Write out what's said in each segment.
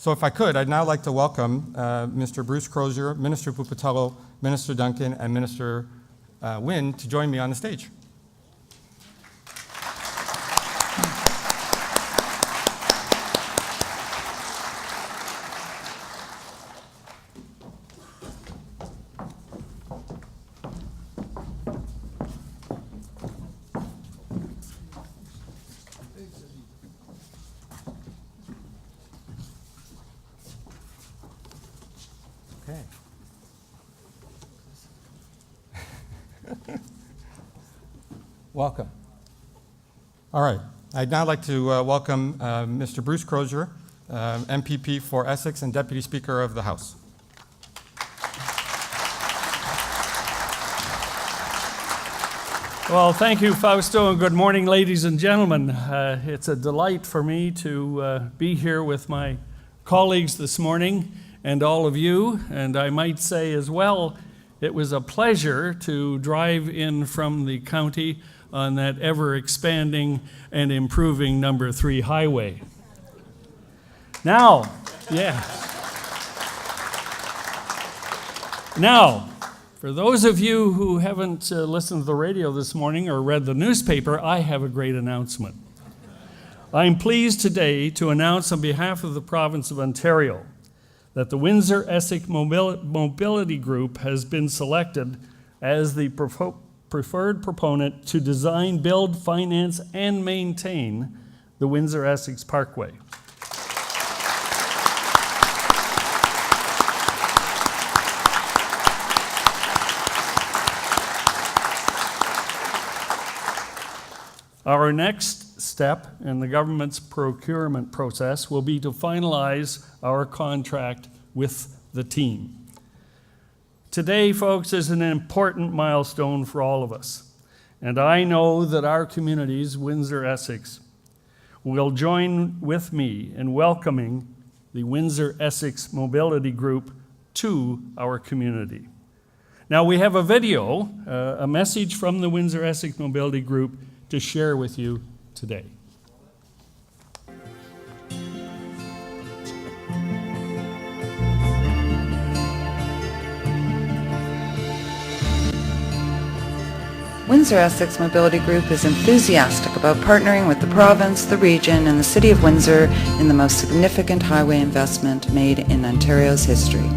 So if I could, I'd now like to welcome Mr. Bruce Crozier, Minister Pupatello, Minister Duncan, and Minister Wynne to join me on the stage. Welcome. All right. I'd now like to welcome Mr. Bruce Crozier, MPP for Essex and Deputy Speaker of the House. Well, thank you, Fausto, and good morning, ladies and gentlemen. It's a delight for me to be here with my colleagues this morning and all of you, and I might say as well, it was a pleasure to drive in from the county on that ever-expanding and improving number 3 highway. Now, for those of you who haven't listened to the radio this morning or read the newspaper, I have a great announcement. I'm pleased today to announce on behalf of the province of Ontario that the Windsor Essex Mobility Group has been selected as the preferred proponent to design, build, finance, and maintain the Windsor-Essex Parkway. Our next step in the government's procurement process will be to finalize our contract with the team. Today, folks, is an important milestone for all of us, and I know that our communities, Windsor-Essex, will join with me in welcoming the Windsor Essex Mobility Group to our community. Now, we have a video, a message from the Windsor Essex Mobility Group to share with you today. Windsor Essex Mobility Group is enthusiastic about partnering with the province, the region, and the City of Windsor in the most significant highway investment made in Ontario's history.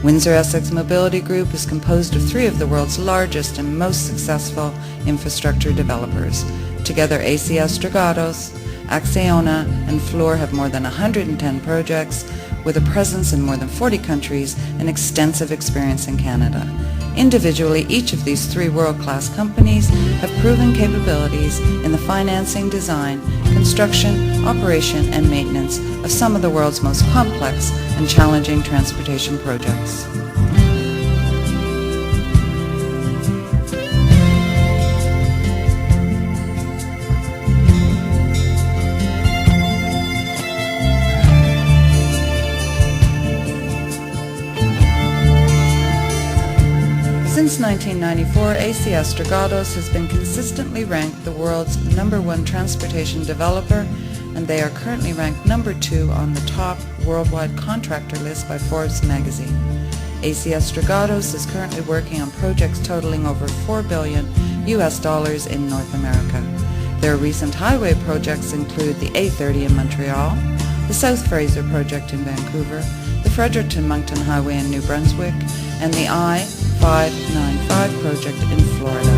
Windsor Essex Mobility Group is composed of 3 of the world's largest and most successful infrastructure developers. Together, ACS Dragados, Acciona, and Fluor have more than 110 projects with a presence in more than 40 countries and extensive experience in Canada. Individually, each of these 3 world-class companies have proven capabilities in the financing, design, construction, operation, and maintenance of some of the world's most complex and challenging transportation projects. Since 1994, ACS Dragados has been consistently ranked the world's #1 transportation developer, and they are currently ranked #2 on the top worldwide contractor list by Forbes magazine. ACS Dragados is currently working on projects totaling over $4 billion in North America. Their recent highway projects include the A30 in Montreal, the South Fraser project in Vancouver, the Fredericton-Moncton Highway in New Brunswick, and the I-595 project in Florida.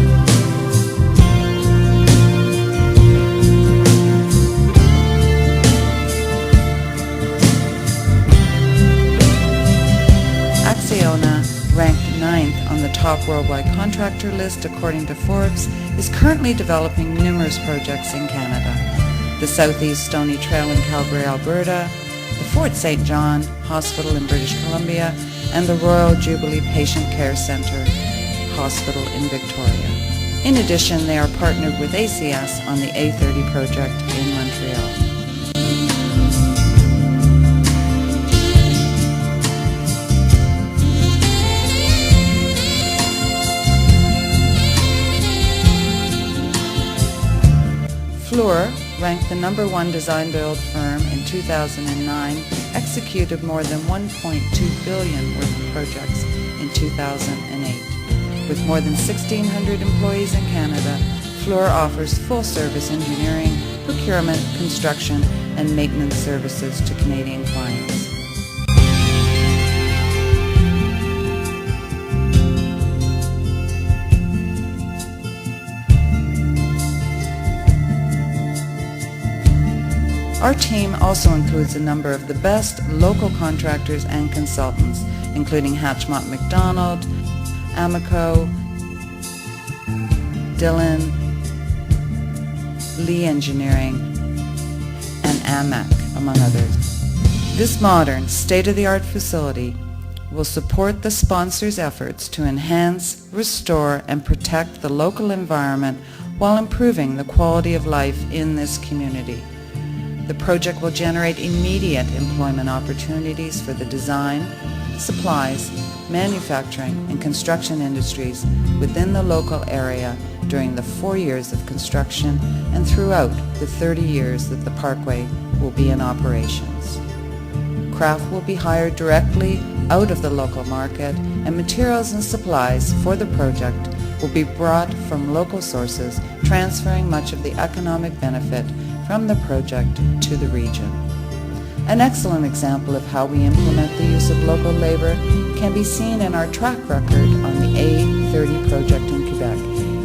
Acciona, ranked 9th on the top worldwide contractor list according to Forbes, is currently developing numerous projects in Canada. The Southeast Stony Trail in Calgary, Alberta, the Fort St. John Hospital in British Columbia, and the Royal Jubilee Patient Care Centre Hospital in Victoria. In addition, they are partnered with ACS on the A30 project in Montreal. Fluor, ranked the #1 design-build firm in 2009, executed more than $1.2 billion worth of projects in 2008. With more than 1,600 employees in Canada, Fluor offers full-service engineering, procurement, construction, and maintenance services to Canadian clients. Our team also includes a number of the best local contractors and consultants, including Hatchmont McDonald, Amico, Dillon, Lee Engineering, and AMAC, among others. This modern, state-of-the-art facility will support the sponsor's efforts to enhance, restore, and protect the local environment while improving the quality of life in this community. The project will generate immediate employment opportunities for the design, supplies, manufacturing, and construction industries within the local area during the 4 years of construction and throughout the 30 years that the Parkway will be in operations. Craft will be hired directly out of the local market, and materials and supplies for the project will be brought from local sources, transferring much of the economic benefit from the project to the region. An excellent example of how we implement the use of local labor can be seen in our track record on the A30 project in Quebec,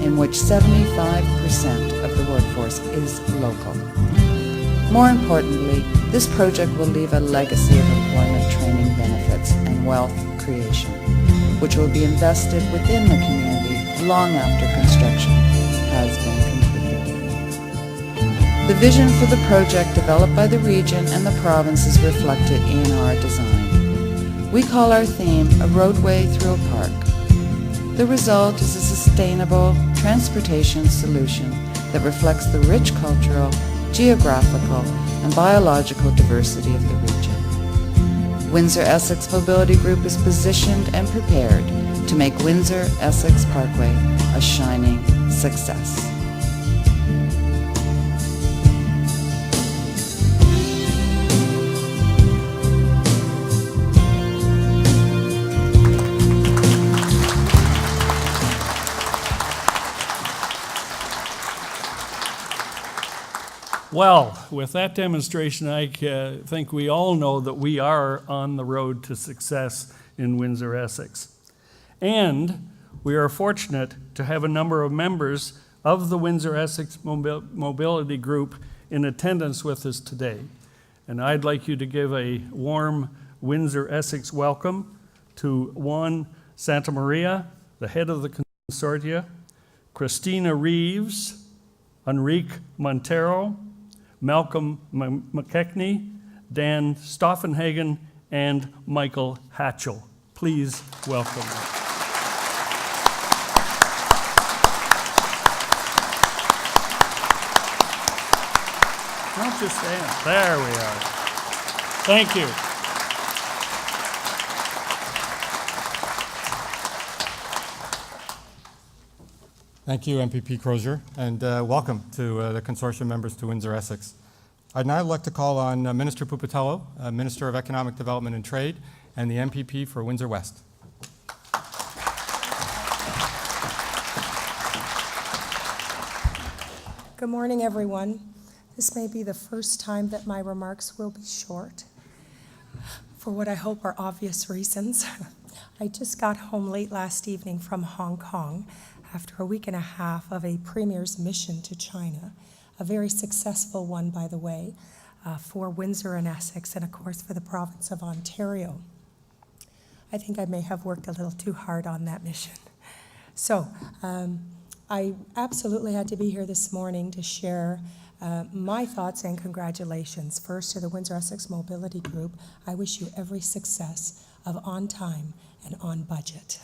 in which 75% of the workforce is local. More importantly, this project will leave a legacy of employment, training, benefits, and wealth creation, which will be invested within the community long after construction has been completed. The vision for the project developed by the region and the province is reflected in our design. We call our theme a roadway through a park. The result is a sustainable transportation solution that reflects the rich cultural, geographical, and biological diversity of the region. Windsor Essex Mobility Group is positioned and prepared to make Windsor-Essex Parkway a shining success. Well, with that demonstration, I think we all know that we are on the road to success in Windsor-Essex. And we are fortunate to have a number of members of the Windsor-Essex Mobility Group in attendance with us today. And I'd like you to give a warm Windsor-Essex welcome to Juan Santamaria, the head of the consortia, Christina Reeves, Enrique Montero, Malcolm McKechnie, Dan Stoffenhagen, and Michael Hatchell. Please welcome them. Not just stand. There we are. Thank you. Thank you, MPP Crozier, and welcome to the consortium members to Windsor-Essex. I'd now like to call on Minister Pupatello, Minister of Economic Development and Trade, and the MPP for Windsor West. Good morning, everyone. This may be the first time that my remarks will be short, for what I hope are obvious reasons. I just got home late last evening from Hong Kong after a week and a half of a premier's mission to China, a very successful one, by the way, for Windsor and Essex, and of course for the province of Ontario. I think I may have worked a little too hard on that mission. So I absolutely had to be here this morning to share my thoughts and congratulations. First, to the Windsor Essex Mobility Group, I wish you every success of on time and on budget.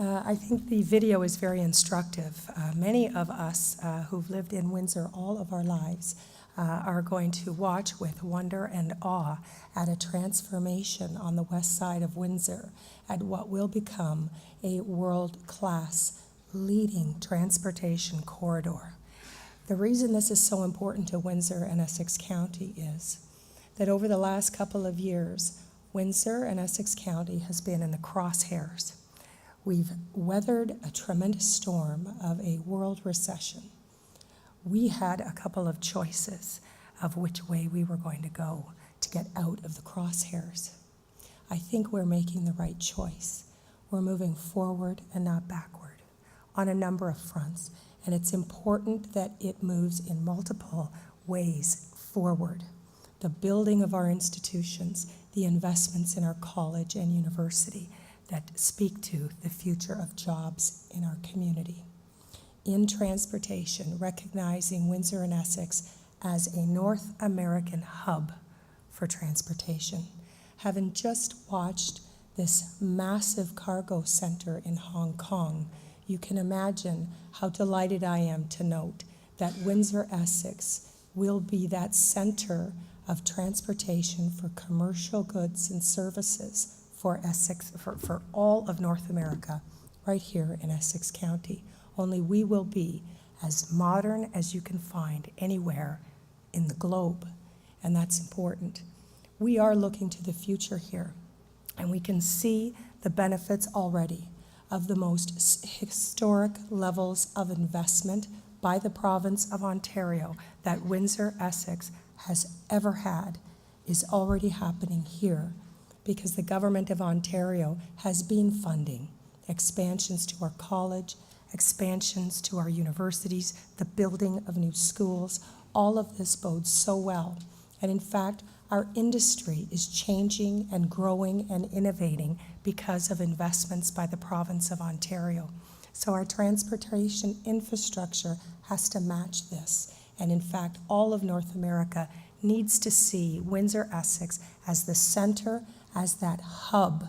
I think the video is very instructive. Many of us who've lived in Windsor all of our lives are going to watch with wonder and awe at a transformation on the west side of Windsor at what will become a world-class leading transportation corridor. The reason this is so important to Windsor and Essex County is that over the last couple of years, Windsor and Essex County has been in the crosshairs. We've weathered a tremendous storm of a world recession. We had a couple of choices of which way we were going to go to get out of the crosshairs. I think we're making the right choice. We're moving forward and not backward on a number of fronts, and it's important that it moves in multiple ways forward. The building of our institutions, the investments in our college and university that speak to the future of jobs in our community. In transportation, recognizing Windsor and Essex as a North American hub for transportation. Having just watched this massive cargo center in Hong Kong, you can imagine how delighted I am to note that Windsor-Essex will be that center of transportation for commercial goods and services for Essex, for all of North America, right here in Essex County. Only we will be as modern as you can find anywhere in the globe, and that's important. We are looking to the future here, and we can see the benefits already of the most historic levels of investment by the province of Ontario that Windsor-Essex has ever had is already happening here, because the government of Ontario has been funding expansions to our college, expansions to our universities, the building of new schools. All of this bodes so well. And in fact, our industry is changing and growing and innovating because of investments by the province of Ontario. So our transportation infrastructure has to match this. And in fact, all of North America needs to see Windsor-Essex as the center, as that hub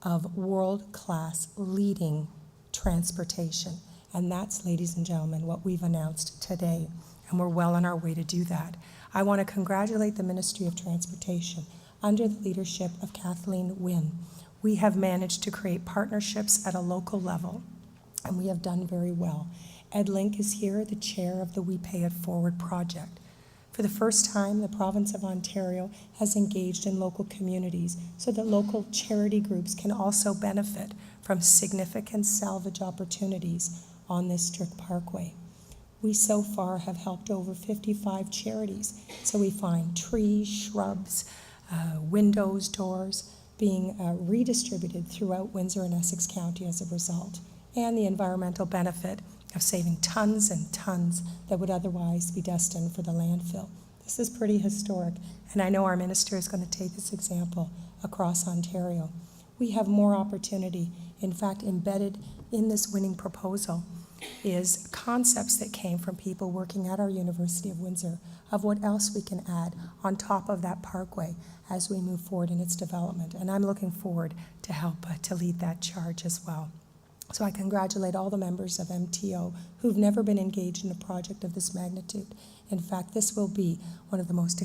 of world-class leading transportation. And that's, ladies and gentlemen, what we've announced today. And we're well on our way to do that. I want to congratulate the Ministry of Transportation under the leadership of Kathleen Wynne. We have managed to create partnerships at a local level, and we have done very well. Ed Link is here, the chair of the We Pay It Forward project. For the first time, the province of Ontario has engaged in local communities so that local charity groups can also benefit from significant salvage opportunities on this strict parkway. We so far have helped over 55 charities. So we find trees, shrubs, windows, doors being redistributed throughout Windsor and Essex County as a result, and the environmental benefit of saving tons and tons that would otherwise be destined for the landfill. This is pretty historic, and I know our minister is going to take this example across Ontario. We have more opportunity. In fact, embedded in this winning proposal is concepts that came from people working at our University of Windsor of what else we can add on top of that parkway as we move forward in its development. And I'm looking forward to help to lead that charge as well. So I congratulate all the members of MTO who've never been engaged in a project of this magnitude. In fact, this will be one of the most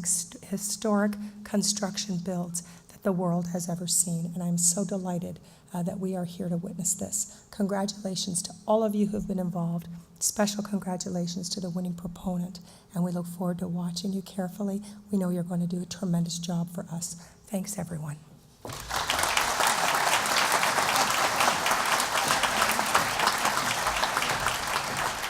historic construction builds that the world has ever seen, and I'm so delighted that we are here to witness this. Congratulations to all of you who've been involved. Special congratulations to the winning proponent, and we look forward to watching you carefully. We know you're going to do a tremendous job for us. Thanks, everyone.